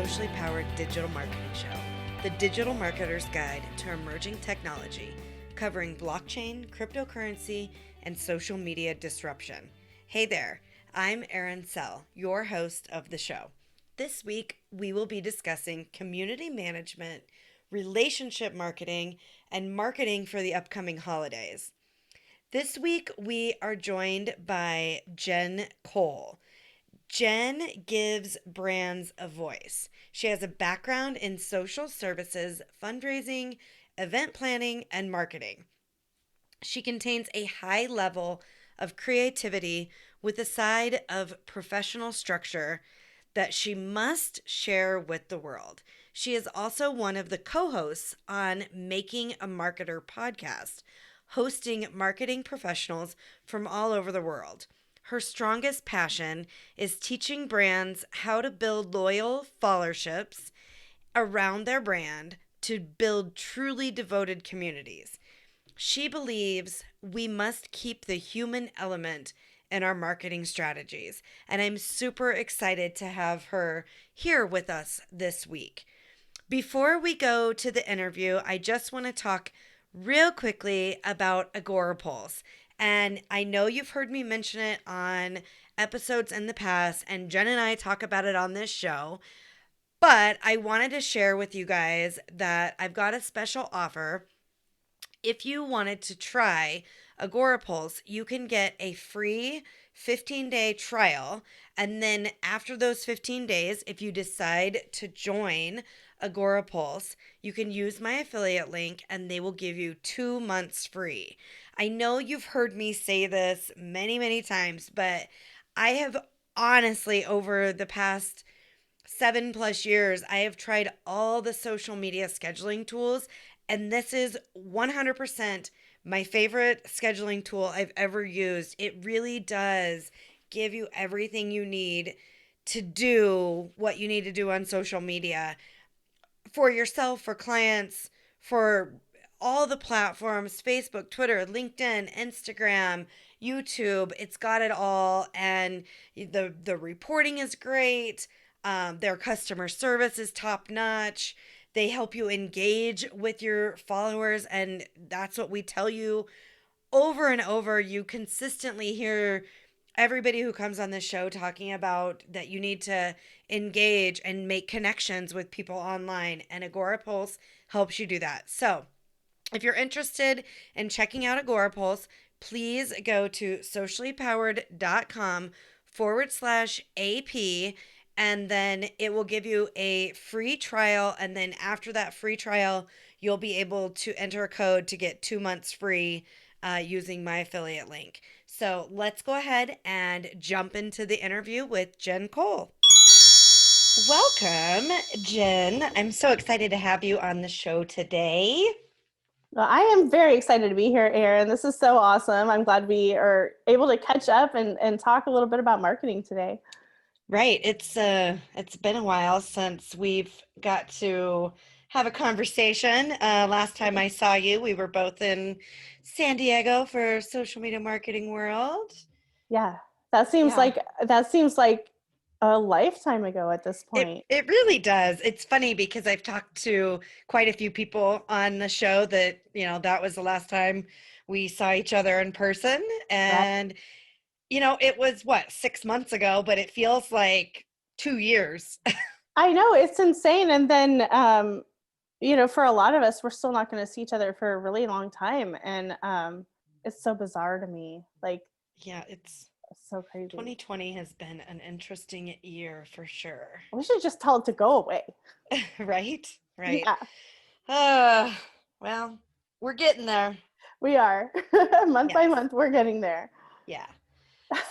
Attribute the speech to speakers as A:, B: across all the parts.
A: socially powered digital marketing show, the Digital Marketer's Guide to Emerging Technology, covering blockchain, cryptocurrency, and social media disruption. Hey there, I'm Erin Cell, your host of the show. This week, we will be discussing community management, relationship marketing, and marketing for the upcoming holidays. This week, we are joined by Jen Cole. Jen gives brands a voice. She has a background in social services, fundraising, event planning, and marketing. She contains a high level of creativity with a side of professional structure that she must share with the world. She is also one of the co-hosts on Making a Marketer podcast, hosting marketing professionals from all over the world. Her strongest passion is teaching brands how to build loyal followerships around their brand to build truly devoted communities. She believes we must keep the human element in our marketing strategies, and I'm super excited to have her here with us this week. Before we go to the interview, I just want to talk real quickly about Agorapulse. And I know you've heard me mention it on episodes in the past, and Jen and I talk about it on this show. But I wanted to share with you guys that I've got a special offer. If you wanted to try Agorapulse, you can get a free 15-day trial. And then after those 15 days, if you decide to join Agorapulse, you can use my affiliate link and they will give you 2 months free. I know you've heard me say this many, many times, but I have honestly, over the past 7+ years, I have tried all the social media scheduling tools, and this is 100% my favorite scheduling tool I've ever used. It really does give you everything you need to do what you need to do on social media for yourself, for clients, for all the platforms: Facebook, Twitter, LinkedIn, Instagram, YouTube. It's got it all. And the reporting is great. Their customer service is top notch. They help you engage with your followers. And that's what we tell you over and over. You consistently hear everybody who comes on this show talking about that you need to engage and make connections with people online. And Agorapulse helps you do that. So if you're interested in checking out Agorapulse, please go to sociallypowered.com/AP, and then it will give you a free trial. And then after that free trial, you'll be able to enter a code to get 2 months free using my affiliate link. So let's go ahead and jump into the interview with Jen Cole. Welcome, Jen. I'm so excited to have you on the show today.
B: Well, I am very excited to be here, Erin. This is so awesome. I'm glad we are able to catch up and talk a little bit about marketing today.
A: Right. It's been a while since we've got to have a conversation. Last time I saw you, we were both in San Diego for Social Media Marketing World.
B: Yeah, that seems like a lifetime ago at this point.
A: It really does. It's funny because I've talked to quite a few people on the show that, that was the last time we saw each other in person. And, it was 6 months ago, but it feels like 2 years.
B: I know, it's insane. And then, for a lot of us, we're still not going to see each other for a really long time. And it's so bizarre to me.
A: Yeah, it's
B: so crazy.
A: 2020 has been an interesting year for sure.
B: We should just tell it to go away.
A: Right?
B: Yeah.
A: Well, we're getting there.
B: We are. Month by month, we're getting there.
A: Yeah.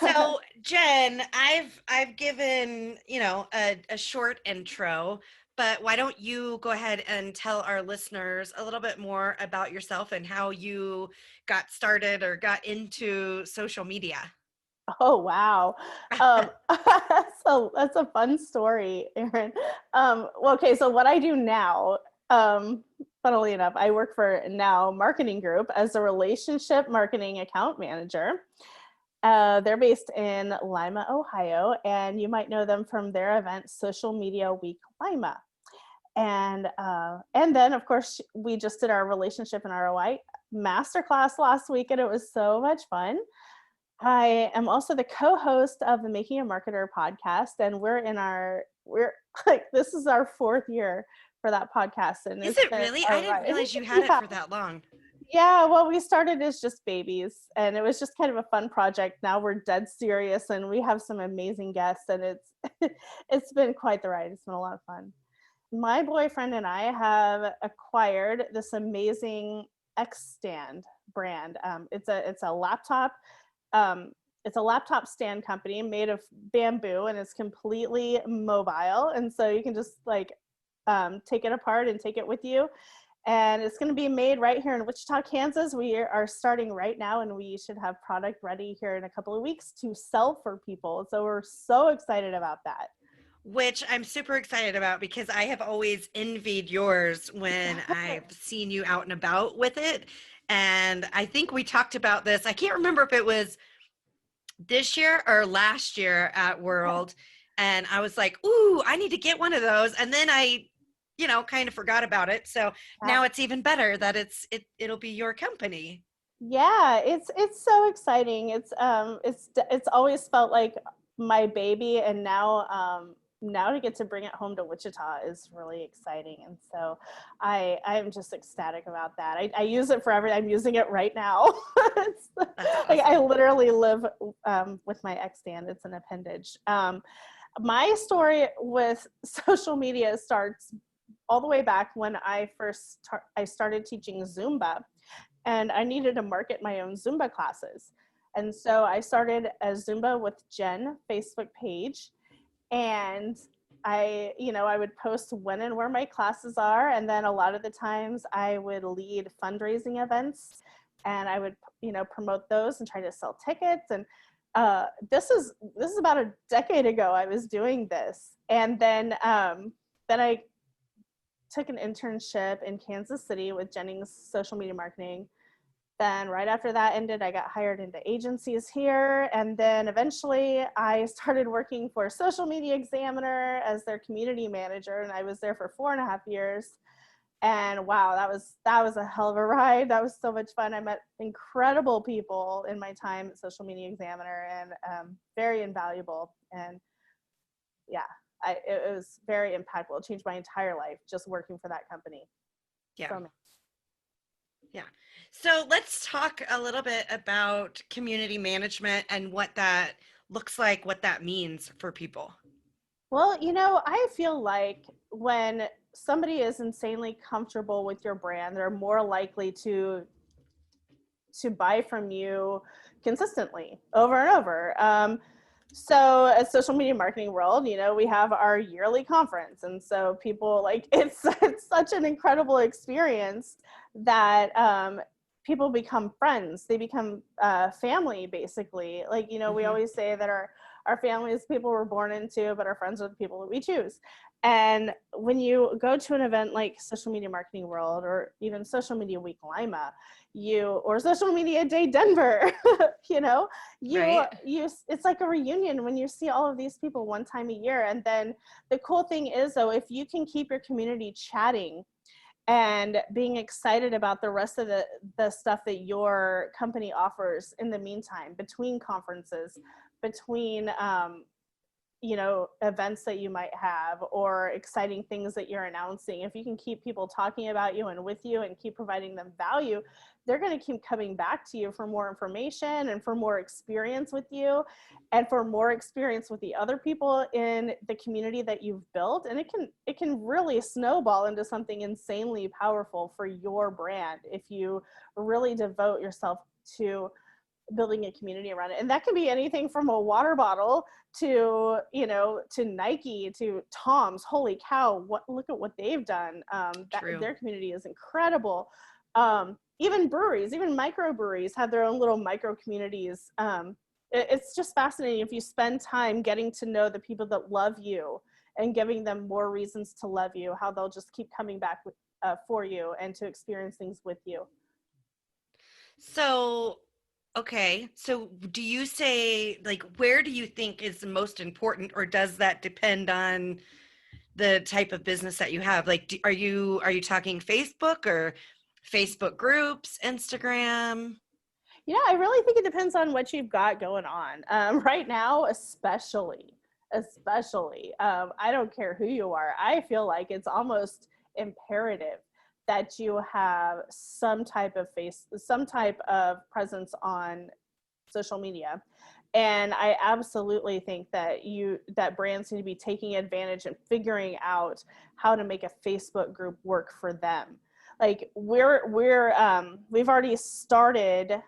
A: So, Jen, I've given, a short intro, but why don't you go ahead and tell our listeners a little bit more about yourself and how you got started or got into social media?
B: Oh, wow. So that's a fun story, Erin. Okay, so what I do now, funnily enough, I work for Now Marketing Group as a relationship marketing account manager. They're based in Lima, Ohio, and you might know them from their event, Social Media Week Lima. And then of course we just did our relationship and ROI masterclass last week, and it was so much fun. I am also the co-host of the Making a Marketer podcast, and we're like, this is our 4th year for that podcast, and
A: Is
B: it's
A: it
B: been
A: really?
B: a
A: I didn't
B: ride.
A: realize you had it
B: Yeah.
A: for that long.
B: Yeah, well, we started as just babies, and it was just kind of a fun project. Now we're dead serious, and we have some amazing guests, and it's it's been quite the ride. It's been a lot of fun. My boyfriend and I have acquired this amazing X stand brand. It's a laptop. Um, it's a laptop stand company made of bamboo, and it's completely mobile, and so you can just like take it apart and take it with you. And it's going to be made right here in Wichita, Kansas. We are starting right now, and we should have product ready here in a couple of weeks to sell for people. So we're so excited about that.
A: Which I'm super excited about because I have always envied yours when I've seen you out and about with it. And I think we talked about this. I can't remember if it was this year or last year at World. And I was like, ooh, I need to get one of those. And then I, kind of forgot about it. So now it's even better that it'll be your company.
B: Yeah, it's so exciting. It's always felt like my baby, and now to get to bring it home to Wichita is really exciting. And so I'm just ecstatic about that. I use it for everything. I'm using it right now.
A: That's
B: Like I
A: awesome.
B: literally live with my X stand. It's an appendage. My story with social media starts all the way back when I started teaching Zumba, and I needed to market my own Zumba classes. And so I started a Zumba with Jen Facebook page, and I would post when and where my classes are, and then a lot of the times I would lead fundraising events, and I would promote those and try to sell tickets. And this is about a decade ago I was doing this, and then I took an internship in Kansas City with Jennings Social Media Marketing. Then right after that ended, I got hired into agencies here. And then eventually I started working for Social Media Examiner as their community manager. And I was there for 4.5 years. And wow, that was a hell of a ride. That was so much fun. I met incredible people in my time at Social Media Examiner, and very invaluable. And yeah, it was very impactful. It changed my entire life just working for that company.
A: Yeah.
B: So
A: Yeah. So let's talk a little bit about community management and what that looks like, what that means for people.
B: well, I feel like when somebody is insanely comfortable with your brand, they're more likely to buy from you consistently over and over. So at Social Media Marketing World, we have our yearly conference, and so people like it's such an incredible experience that people become friends. They become family, basically. Like we
A: Mm-hmm.
B: always say that our family is people we're born into, but our friends are the people that we choose. And when you go to an event like Social Media Marketing World, or even Social Media Week Lima, or Social Media Day Denver, you know,
A: Right.
B: it's like a reunion when you see all of these people one time a year. And then the cool thing is, though, if you can keep your community chatting and being excited about the rest of the stuff that your company offers in the meantime, between conferences, between events that you might have, or exciting things that you're announcing, if you can keep people talking about you and with you and keep providing them value, they're going to keep coming back to you for more information and for more experience with you, and for more experience with the other people in the community that you've built. And it can really snowball into something insanely powerful for your brand if you really devote yourself to building a community around it. And that can be anything from a water bottle to Nike, to Tom's. Holy cow, look at what they've done.
A: True.
B: Their community is incredible. Even breweries, even microbreweries have their own little micro communities. It's just fascinating if you spend time getting to know the people that love you and giving them more reasons to love you, how they'll just keep coming back for you and to experience things with you.
A: So, Okay. So do you say, like, where do you think is the most important, or does that depend on the type of business that you have? Like, are you talking Facebook or Facebook groups, Instagram?
B: Yeah, I really think it depends on what you've got going on. Right now, especially, I don't care who you are. I feel like it's almost imperative that you have some type of presence on social media. And I absolutely think that brands need to be taking advantage and figuring out how to make a Facebook group work for them. Like we've already started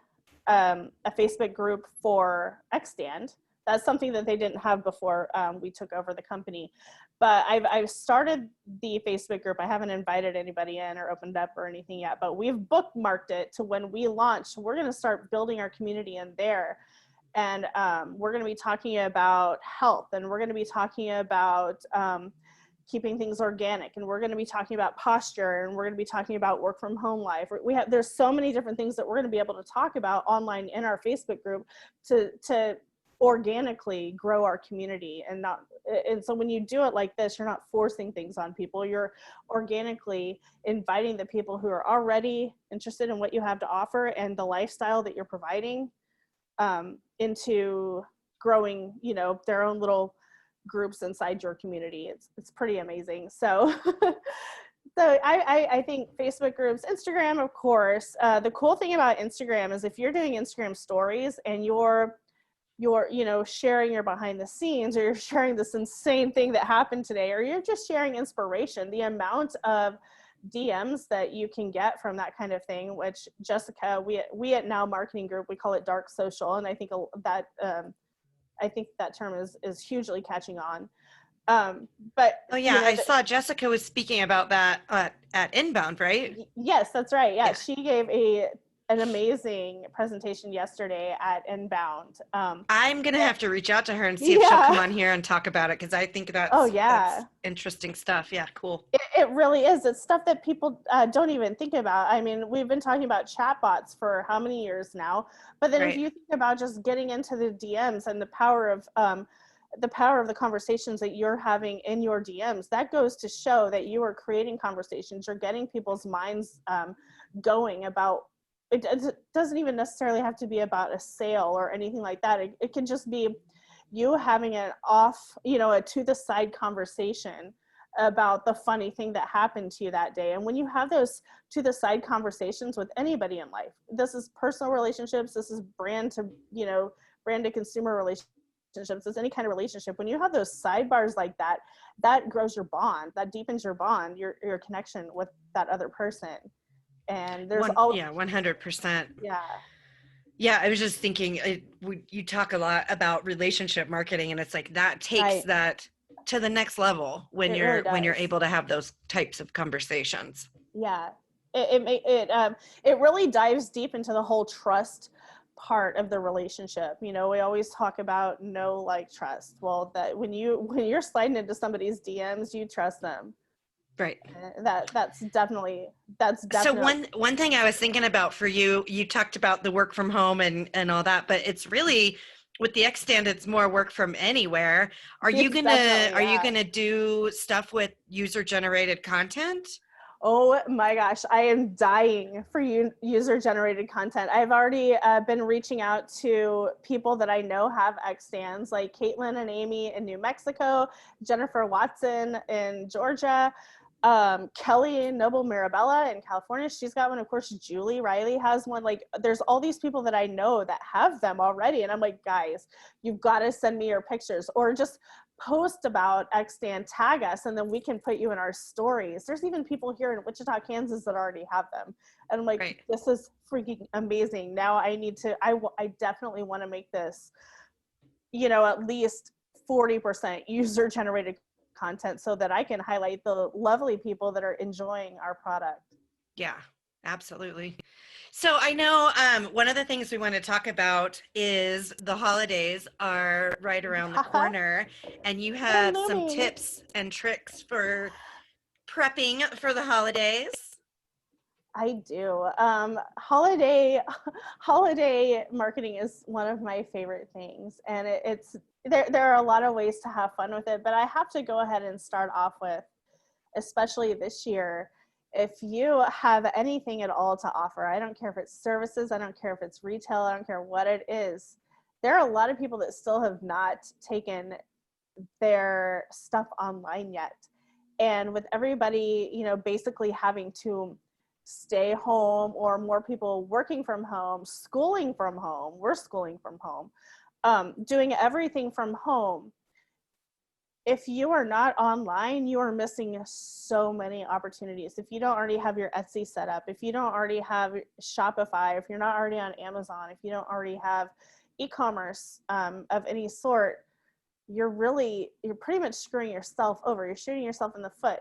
B: a Facebook group for Xstand. That's something that they didn't have before we took over the company. But I've started the Facebook group. I haven't invited anybody in or opened up or anything yet, but we've bookmarked it to when we launch. We're going to start building our community in there. And we're going to be talking about health, and we're going to be talking about keeping things organic, and we're going to be talking about posture, and we're going to be talking about work from home life. There's so many different things that we're going to be able to talk about online in our Facebook group to organically grow our community. And so when you do it like this, you're not forcing things on people. You're organically inviting the people who are already interested in what you have to offer and the lifestyle that you're providing into growing, their own little groups inside your community. It's pretty amazing. So so I think Facebook groups, Instagram, of course. The cool thing about Instagram is if you're doing Instagram stories and you're sharing your behind the scenes, or you're sharing this insane thing that happened today, or you're just sharing inspiration, the amount of DMs that you can get from that kind of thing, which Jessica, we at Now Marketing Group, we call it dark social. And I think that term is hugely catching on. But
A: Oh yeah, I saw Jessica was speaking about that at Inbound, right?
B: Yes, that's right. Yeah,
A: Yeah.
B: she gave an amazing presentation yesterday at Inbound.
A: I'm gonna have to reach out to her and see if she'll come
B: Yeah.
A: on here and talk about it, because I think
B: Oh
A: that's
B: yeah.
A: interesting stuff. Yeah, cool.
B: It really is. It's stuff that people don't even think about. I mean, we've been talking about chatbots for how many years now? But then if
A: Right.
B: you think about just getting into the DMs and the power of the conversations that you're having in your DMs, that goes to show that you are creating conversations. You're getting people's minds going about. It doesn't even necessarily have to be about a sale or anything like that. It can just be you having a to the side conversation about the funny thing that happened to you that day. And when you have those to the side conversations with anybody in life, this is personal relationships, this is brand to consumer relationships, it's any kind of relationship. When you have those sidebars like that, that grows your bond, that deepens your bond, your connection with that other person. And there's
A: 100%.
B: yeah.
A: Yeah, I was just thinking, you talk a lot about relationship marketing, and it's like that takes
B: Right.
A: that to the next level when
B: It really
A: you're
B: does.
A: able to have those types of conversations.
B: Yeah. It really dives deep into the whole trust part of the relationship. We always talk about know, like, trust. Well, that when you're sliding into somebody's DMs, you trust them.
A: Right.
B: That's
A: So
B: definitely
A: one thing I was thinking about for you, you talked about the work from home and all that, but it's really with the Xstand, it's more work from anywhere.
B: it's definitely,
A: Are you
B: yeah.
A: gonna do stuff with user generated content?
B: Oh my gosh, I am dying for user generated content. I've already been reaching out to people that I know have Xstands, like Caitlin and Amy in New Mexico, Jennifer Watson in Georgia, Kelly Noble Mirabella in California. She's got one. Of course, Julie Riley has one. Like, there's all these people that I know that have them already. And I'm like, guys, you've got to send me your pictures, or just post about Xstand, tag us, and then we can put you in our stories. There's even people here in Wichita, Kansas that already have them. And I'm like,
A: Right.
B: this is freaking amazing. Now I definitely want to make this, at least 40% user generated content so that I can highlight the lovely people that are enjoying our product.
A: Yeah, absolutely. So I know one of the things we want to talk about is the holidays are right around the corner, and you
B: They're
A: have some
B: looming.
A: tips and tricks for prepping for the holidays.
B: I do. Holiday holiday marketing is one of my favorite things, and it's there are a lot of ways to have fun with it, but I have to go ahead and start off with, especially this year, if you have anything at all to offer, I don't care if it's services, I don't care if it's retail, I don't care what it is, there are a lot of people that still have not taken their stuff online yet. And with everybody, basically having to stay home, or more people working from home, schooling from home, we're schooling from home, doing everything from home, if you are not online, you are missing so many opportunities. If you don't already have your Etsy set up, if you don't already have Shopify, if you're not already on Amazon, if you don't already have e-commerce of any sort, you're pretty much screwing yourself over. You're shooting yourself in the foot.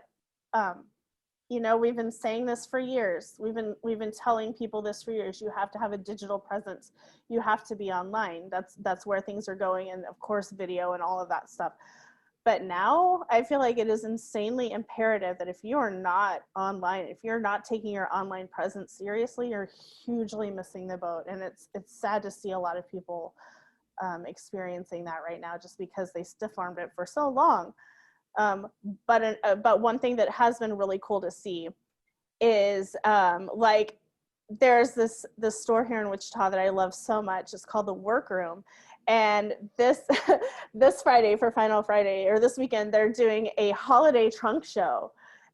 B: We've been saying this for years. We've been telling people this for years. You have to have a digital presence. You have to be online. That's where things are going, and of course video and all of that stuff. But now I feel like it is insanely imperative that if you are not online, if you're not taking your online presence seriously, you're hugely missing the boat. And it's sad to see a lot of people experiencing that right now, just because they stiff-armed it for so long. But one thing that has been really cool to see is like there's this store here in Wichita that I love so much. It's called the Workroom. And this this Friday, for Final Friday, or this weekend, they're doing a holiday trunk show.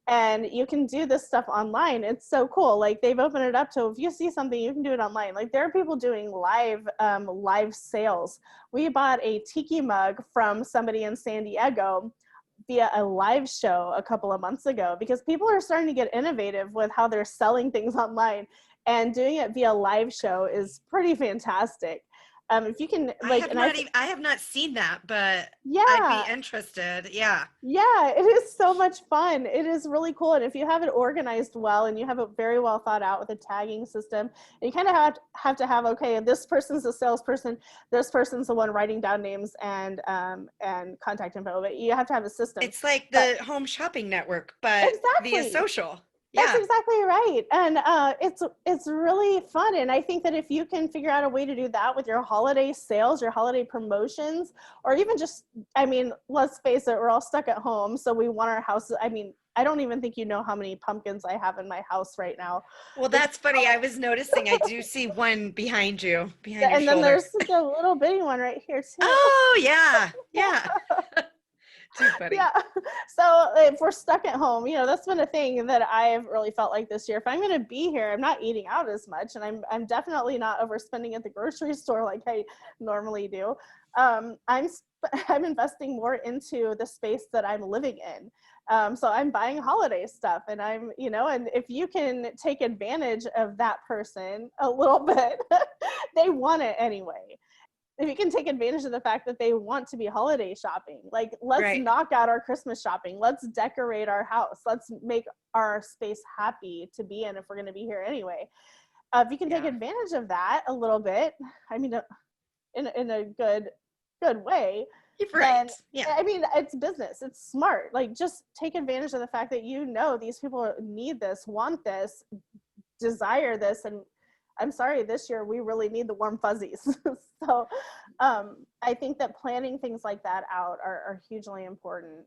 B: And you can do this stuff online. It's so cool. Like, they've opened it up to, if you see something, you can do it online. Like, there are people doing live sales. We bought a tiki mug from somebody in San Diego via a live show a couple of months ago, because people are starting to get innovative with how they're selling things online, and doing it via live show is pretty fantastic. If you can, like,
A: I have not seen that, but
B: yeah,
A: I'd be interested. Yeah.
B: Yeah, it is so much fun. It is really cool. And if you have it organized well, and you have it very well thought out with a tagging system, and you kind of have to have, okay, this person's a salesperson, this person's the one writing down names and contact info, but you have to have a system.
A: It's like the home shopping network, but via
B: Exactly.
A: social.
B: That's
A: Yeah.
B: exactly right. And it's really fun. And I think that if you can figure out a way to do that with your holiday sales, your holiday promotions, or even just, I mean, let's face it, we're all stuck at home. So we want our houses. I mean, I don't even think you know how many pumpkins I have in my house right now.
A: Well, that's funny. I was noticing, I do see one behind you, behind your
B: And then
A: shoulder.
B: there's the little bitty one right here too.
A: Oh, yeah. Yeah. Too funny.
B: Yeah. So if we're stuck at home, that's been a thing that I've really felt like this year. If I'm going to be here, I'm not eating out as much, and I'm definitely not overspending at the grocery store like I normally do. I'm investing more into the space that I'm living in. So I'm buying holiday stuff, and and if you can take advantage of that person a little bit, they want it anyway. If you can take advantage of the fact that they want to be holiday shopping, like, let's knock out our Christmas shopping. Let's decorate our house. Let's make our space happy to be in if we're going to be here anyway. If you can take advantage of that a little bit, I mean, in a good way, then, I mean, it's business. It's smart. Like, just take advantage of the fact that these people need this, want this, desire this, and I'm sorry, this year we really need the warm fuzzies. So I think that planning things like that out are hugely important.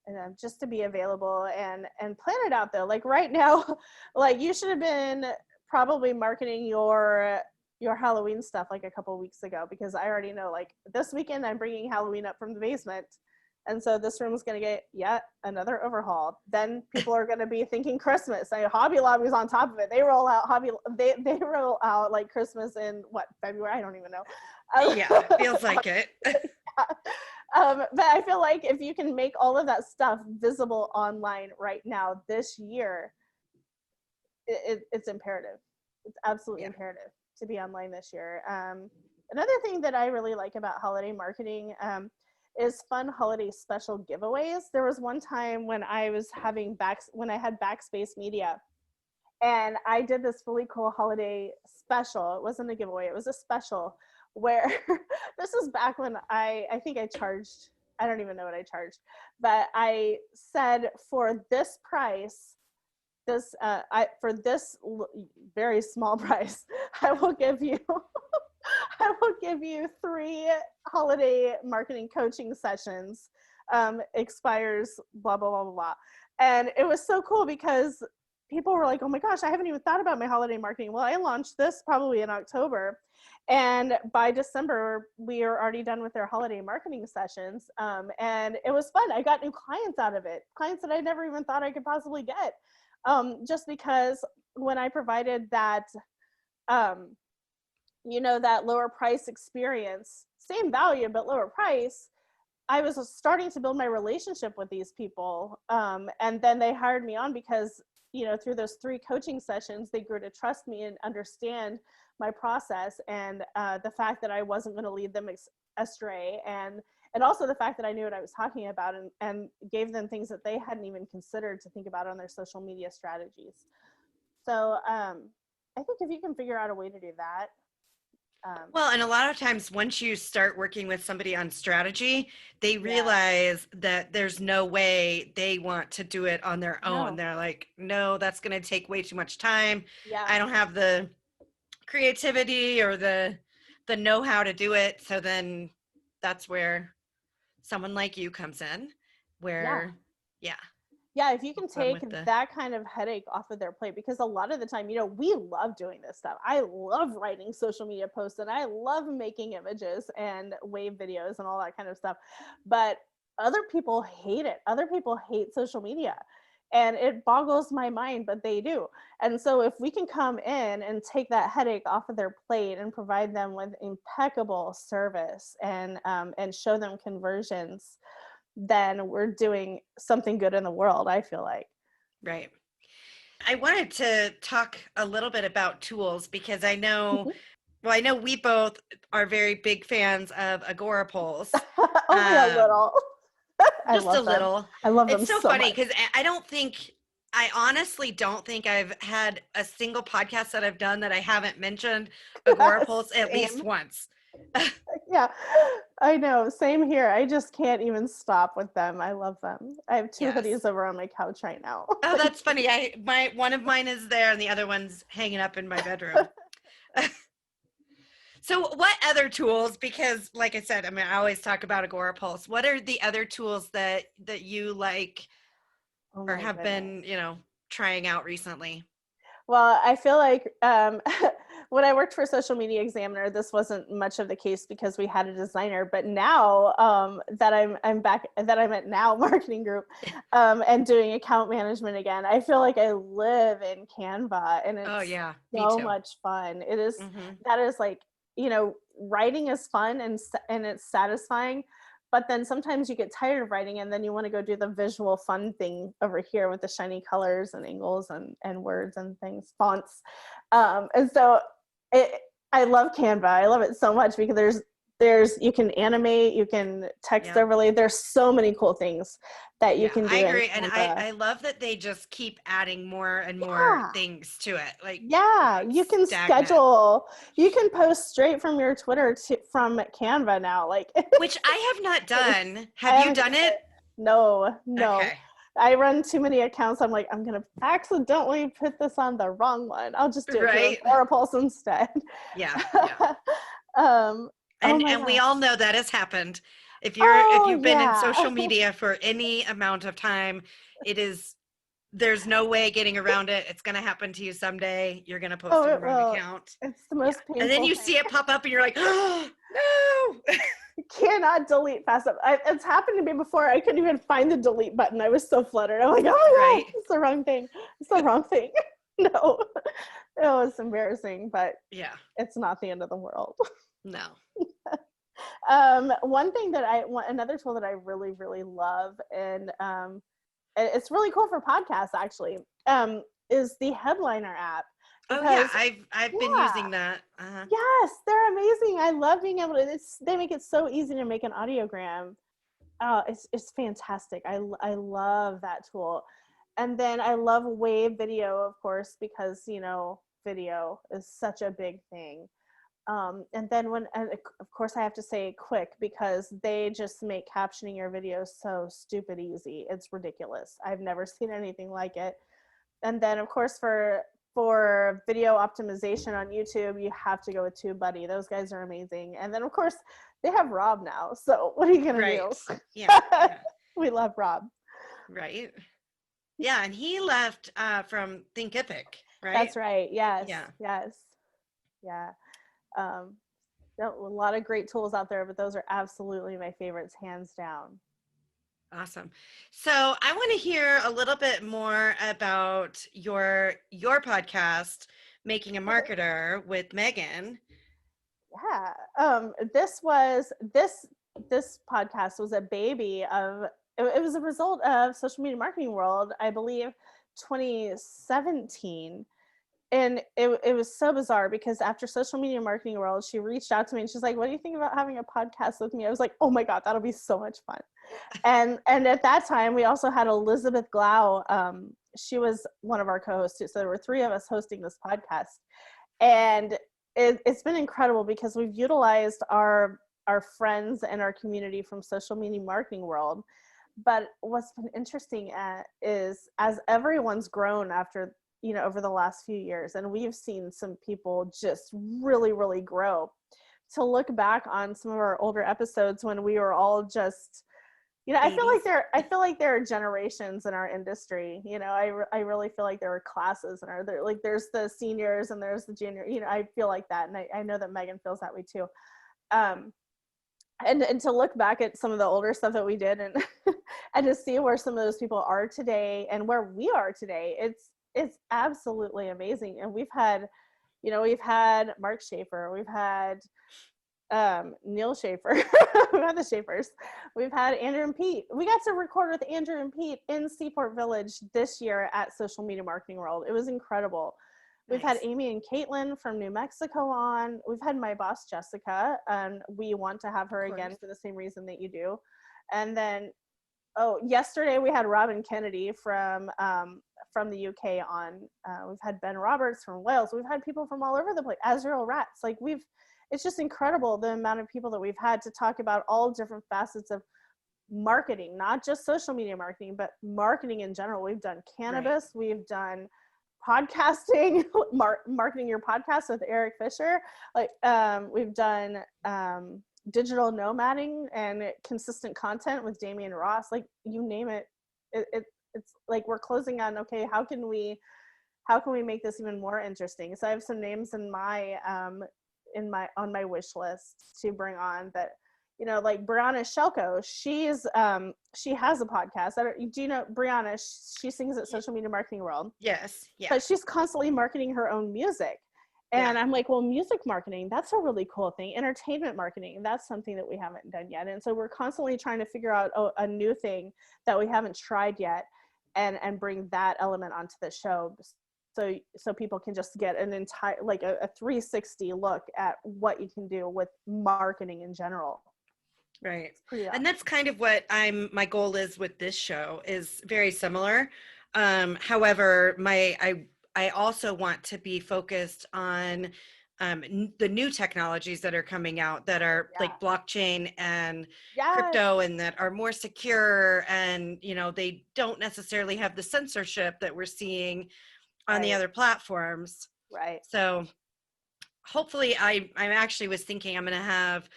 B: And just to be available and plan it out, though. Like, right now, like, you should have been probably marketing your Halloween stuff like a couple weeks ago, because I already know, like, this weekend I'm bringing Halloween up from the basement. And so this room is going to get yet another overhaul. Then people are going to be thinking Christmas. Hobby Lobby's on top of it. They roll out they roll out like Christmas in February? I don't even know.
A: Yeah, it feels like it.
B: But I feel like if you can make all of that stuff visible online right now this year, it's imperative. It's absolutely imperative to be online this year. Another thing that I really like about holiday marketing is fun holiday special giveaways. There was one time when I had Backspace Media, and I did this really cool holiday special. It wasn't a giveaway, it was a special where this is back when I think I charged, I don't even know what I charged, but I said, for this price, this for this very small price, I will give you I will give you 3 holiday marketing coaching sessions. Expires blah blah blah blah blah. And it was so cool because people were like, "Oh my gosh, I haven't even thought about my holiday marketing." Well, I launched this probably in October, and by December we are already done with their holiday marketing sessions. And it was fun. I got new clients out of it, clients that I never even thought I could possibly get, just because when I provided that, um, that lower price experience, same value but lower price, I was starting to build my relationship with these people. And then they hired me on because, through those 3 coaching sessions, they grew to trust me and understand my process, and the fact that I wasn't going to lead them astray, and also the fact that I knew what I was talking about, and gave them things that they hadn't even considered to think about on their social media strategies. So I think if you can figure out a way to do that.
A: Well, and a lot of times once you start working with somebody on strategy, they realize that there's no way they want to do it on their own.
B: No.
A: They're like, no, that's going to take way too much time.
B: Yeah.
A: I don't have the creativity or the know-how to do it. So then that's where someone like you comes in, where
B: yeah, if you can
A: fun
B: take
A: with the
B: that kind of headache off of their plate, because a lot of the time, we love doing this stuff. I love writing social media posts, and I love making images and wave videos and all that kind of stuff. But other people hate it. Other people hate social media. And it boggles my mind, but they do. And so if we can come in and take that headache off of their plate and provide them with impeccable service, and show them conversions, then we're doing something good in the world, I feel like.
A: right. I wanted to talk a little bit about tools because I know we both are very big fans of Agorapulse.
B: Only a little. I
A: Just a
B: love them.
A: little.
B: I love them
A: It's so
B: so
A: funny
B: much.
A: because I honestly don't think I've had a single podcast that I've done that I haven't mentioned Agorapulse at least once.
B: Yeah, I know. Same here. I just can't even stop with them. I love them. I have 2 hoodies over on my couch right now.
A: Oh, that's funny. One of mine is there and the other one's hanging up in my bedroom. So what other tools, because like I said, I always talk about Agorapulse. What are the other tools that you like or have been, trying out recently?
B: Well, I feel like when I worked for Social Media Examiner, this wasn't much of the case because we had a designer. But now that I'm back, that I'm at Now Marketing Group, and doing account management again, I feel like I live in Canva, and it's so much fun. It is. That is like, writing is fun and it's satisfying. But then sometimes you get tired of writing and then you want to go do the visual fun thing over here with the shiny colors and angles and words and things, fonts. And so I love Canva. I love it so much because you can animate, you can text overlay. There's so many cool things that you can do.
A: I agree. And I love that they just keep adding more and more things to it. Like,
B: you can schedule, you can post straight from your Twitter from Canva now,
A: which I have not done. Have you done it?
B: No.
A: Okay.
B: I run too many accounts. I'm like, I'm gonna accidentally put this on the wrong one. I'll just do it through Agorapulse instead.
A: Yeah.
B: And
A: we all know that has happened. If you've been in social media for any amount of time, there's no way getting around it. It's going to happen to you someday. You're going to post in the wrong account.
B: It's the most painful.
A: And then you see it pop up and you're like, oh, no.
B: You cannot delete fast enough. It's happened to me before. I couldn't even find the delete button. I was so fluttered. I'm like, oh my God, it's the wrong thing. It's the wrong thing. No, it was embarrassing, but it's not the end of the world.
A: No.
B: Another tool that I really, really love, and it's really cool for podcasts actually, is the Headliner app.
A: Because, I've been using that.
B: Yes, they're amazing. I love being able to. They make it so easy to make an audiogram. It's fantastic. I love that tool. And then I love Wave Video, of course, because video is such a big thing. And then of course I have to say Quick, because they just make captioning your videos so stupid easy. It's ridiculous. I've never seen anything like it. And then of course for video optimization on YouTube, you have to go with TubeBuddy. Those guys are amazing. And then of course they have Rob now. So what are you gonna do?
A: Yeah. Yeah.
B: We love Rob.
A: Right. Yeah, and he left from Thinkific, right?
B: That's right. Yes.
A: Yeah.
B: Yes. Yeah. A lot of great tools out there, but those are absolutely my favorites, hands down.
A: Awesome. So I want to hear a little bit more about your podcast, Making a Marketer with Megan.
B: Yeah. This podcast was a baby of, it was a result of Social Media Marketing World, I believe 2017. And it was so bizarre because after Social Media Marketing World, she reached out to me and she's like, what do you think about having a podcast with me? I was like, oh my God, that'll be so much fun. And at that time, we also had Elizabeth Glau. She was one of our co-hosts too. So there were 3 of us hosting this podcast. And it's been incredible because we've utilized our friends and our community from Social Media Marketing World. But what's been interesting is as everyone's grown after, over the last few years, and we've seen some people just really, really grow, to look back on some of our older episodes when we were all just, I feel like there are generations in our industry. I really feel like there were classes, and there's the seniors and there's the junior. I feel like that, and I know that Megan feels that way too. And to look back at some of the older stuff that we did, and and to see where some of those people are today and where we are today, it's absolutely amazing. And we've had Mark Schaefer, we've had Neil Schaefer, we've had the Schaefers, we've had Andrew and Pete. We got to record with Andrew and Pete in Seaport Village this year at Social Media Marketing World. It was incredible. We've had Amy and Caitlin from New Mexico on. We've had my boss, Jessica, and we want to have her again for the same reason that you do. And then, yesterday we had Robin Kennedy from the UK on. We've had Ben Roberts from Wales. We've had people from all over the place. Azrael Rats. It's just incredible the amount of people that we've had to talk about all different facets of marketing, not just social media marketing, but marketing in general. We've done cannabis. Right. We've done podcasting, marketing your podcast with Eric Fisher. We've done digital nomading and consistent content with Damian Ross. You name it. It's like we're closing on, okay, how can we make this even more interesting? So I have some names on my wish list to bring on that, like Brianna Shelko. She has a podcast. Do you know Brianna? She sings at Social Media Marketing World.
A: Yes. Yeah.
B: But she's constantly marketing her own music. And I'm like, well, music marketing, that's a really cool thing. Entertainment marketing, that's something that we haven't done yet. And so we're constantly trying to figure out a new thing that we haven't tried yet and bring that element onto the show. So people can just get an entire, a 360 look at what you can do with marketing in general.
A: Right. And that's kind of what my goal is with this show, is very similar. However, I also want to be focused on the new technologies that are coming out that are like blockchain and crypto, and that are more secure, and they don't necessarily have the censorship that we're seeing on the other platforms.
B: Right.
A: So hopefully I actually was thinking I'm going to have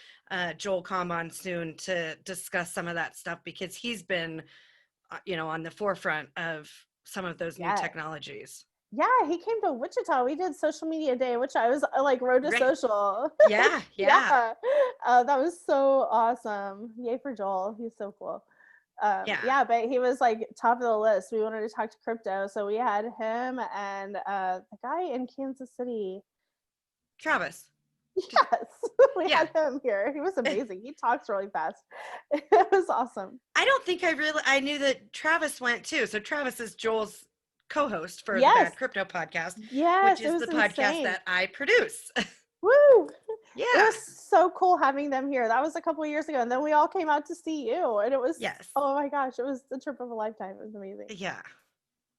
A: Joel Comb on soon to discuss some of that stuff, because he's been on the forefront of some of those new technologies.
B: Yeah, he came to Wichita. We did Social Media Day, which I was Road to Social.
A: Yeah.
B: That was so awesome. Yay for Joel. He's so cool. But he was top of the list. We wanted to talk to crypto, so we had him and the guy in Kansas City,
A: Travis.
B: Yes, we had him here. He was amazing. He talks really fast. It was awesome.
A: I don't think I knew that Travis went too. So Travis is Joel's co-host for the Bad Crypto podcast, which is the podcast that I produce.
B: Woo!
A: Yeah.
B: It was so cool having them here. That was a couple of years ago. And then we all came out to see you. And it was, oh my gosh, it was the trip of a lifetime. It was amazing.
A: Yeah.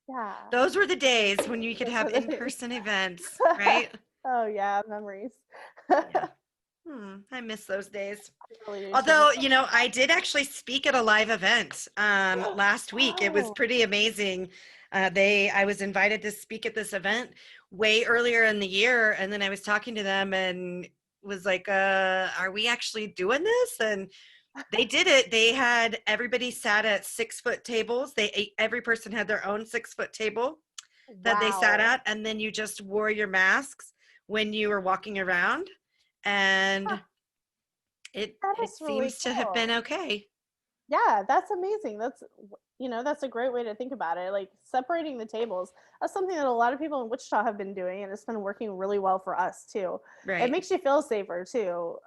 B: Yeah.
A: Those were the days when you could have in-person events, right?
B: Oh yeah, memories.
A: I miss those days. Although, I did actually speak at a live event last week. It was pretty amazing. I was invited to speak at this event way earlier in the year, and then I was talking to them and was like, are we actually doing this? And they did it. They had everybody sat at 6-foot tables. Every person had their own 6-foot table that they sat
B: Wow.
A: at, and then you just wore your masks when you were walking around, and
B: Huh, that
A: it
B: is really
A: seems to have been
B: cool.
A: okay.
B: Yeah, that's amazing. That's a great way to think about it. Like separating the tables. That's something that a lot of people in Wichita have been doing, and it's been working really well for us too. It
A: Right.
B: makes you feel safer too.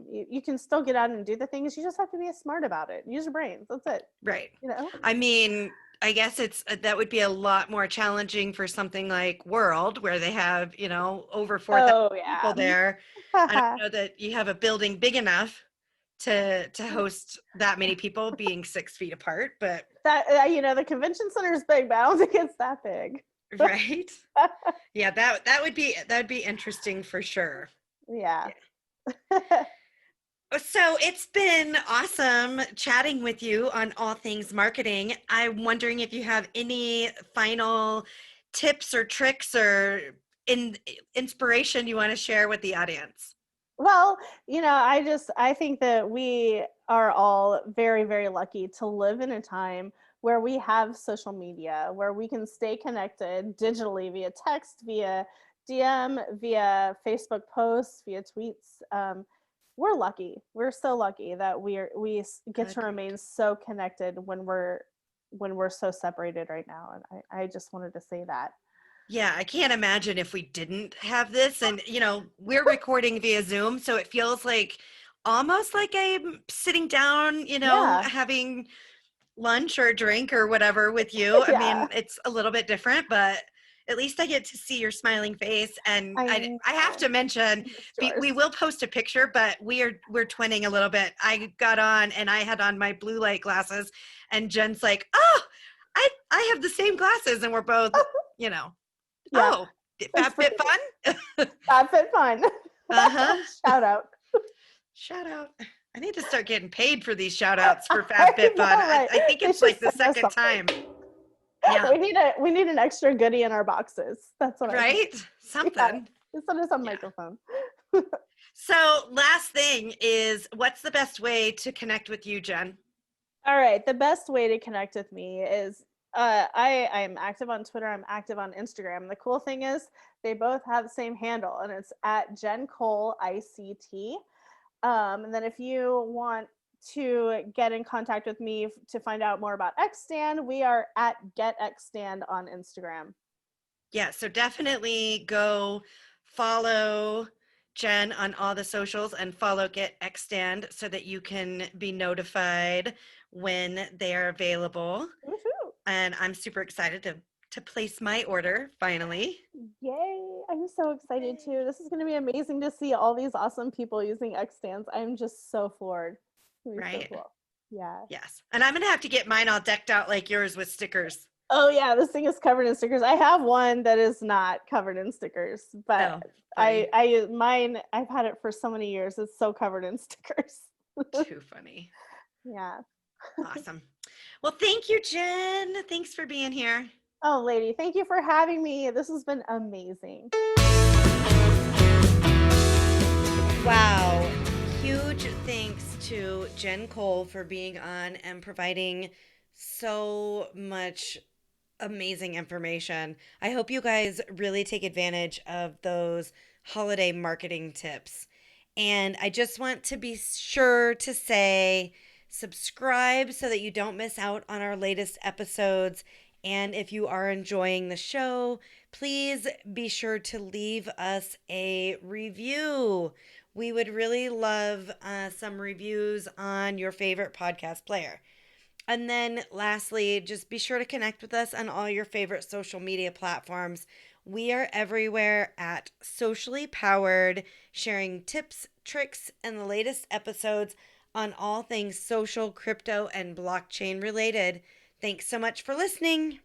B: You can still get out and do the things. You just have to be smart about it. Use your brains. That's it.
A: Right.
B: You know?
A: I mean, I guess that would be a lot more challenging for something like World, where they have, over 4,000
B: Oh
A: people
B: yeah.
A: there. I don't know that you have a building big enough to host that many people being 6 feet apart, but
B: That the convention center is big, but I don't think it's that big.
A: right. Yeah, that would be interesting for sure.
B: Yeah.
A: Yeah. So it's been awesome chatting with you on all things marketing. I'm wondering if you have any final tips or tricks or in inspiration you want to share with the audience.
B: Well, I think that we are all very, very lucky to live in a time where we have social media, where we can stay connected digitally via text, via DM, via Facebook posts, via tweets. We're lucky. We're so lucky that get to
A: Agreed.
B: remain so connected when we're so separated right now. And I just wanted to say that.
A: Yeah, I can't imagine if we didn't have this. And, we're recording via Zoom, so it feels like almost like I'm sitting down,
B: Yeah.
A: having lunch or drink or whatever with you. I
B: Yeah.
A: mean, it's a little bit different, but at least I get to see your smiling face. And
B: I
A: I have
B: know.
A: to mention,
B: It's
A: we
B: yours.
A: will post a picture, but we're twinning a little bit. I got on and I had on my blue light glasses, and Jen's like, "Oh, I have the same glasses," and we're both, you know,
B: Yeah.
A: oh,
B: It's pretty
A: FabFitFun.
B: FabFitFun.
A: Uh-huh.
B: Shout out.
A: Shout out. I need to start getting paid for these shout outs for
B: I
A: FabFitFun.
B: know,
A: I,
B: right?
A: I think
B: They
A: it's
B: should
A: like the
B: send us
A: second
B: something.
A: time. Yeah.
B: We need an extra goodie in our boxes. That's what I think.
A: Right?
B: Yeah.
A: Something.
B: Send us a
A: Yeah.
B: microphone.
A: So, last thing is, what's the best way to connect with you, Jen?
B: All right. The best way to connect with me is I'm active on Twitter. I'm active on Instagram. The cool thing is they both have the same handle, and it's at Jen Cole ICT. And then if you want to get in contact with me to find out more about Xstand, we are at GetXstand on Instagram.
A: Yeah, so definitely go follow Jen on all the socials and follow Get Extend so that you can be notified when they are available.
B: Woohoo!
A: And I'm super excited to place my order finally.
B: Yay! I'm so excited too. This is going to be amazing to see all these awesome people using X stands. I'm just so floored. It's going to be so
A: Right?
B: cool. Yeah.
A: Yes. And I'm gonna have to get mine all decked out like yours with stickers.
B: Oh yeah, this thing is covered in stickers. I have one that is not covered in stickers, but
A: Oh, funny.
B: mine I've had it for so many years. It's so covered in stickers.
A: Too funny.
B: Yeah.
A: Awesome. Well, thank you, Jen. Thanks for being here.
B: Oh, lady, thank you for having me. This has been amazing.
A: Wow. Huge thanks to Jen Cole for being on and providing so much amazing information. I hope you guys really take advantage of those holiday marketing tips. And I just want to be sure to say subscribe so that you don't miss out on our latest episodes. And if you are enjoying the show, please be sure to leave us a review. We would really love some reviews on your favorite podcast player. And then lastly, just be sure to connect with us on all your favorite social media platforms. We are everywhere at Socially Powered, sharing tips, tricks, and the latest episodes on all things social, crypto, and blockchain related. Thanks so much for listening.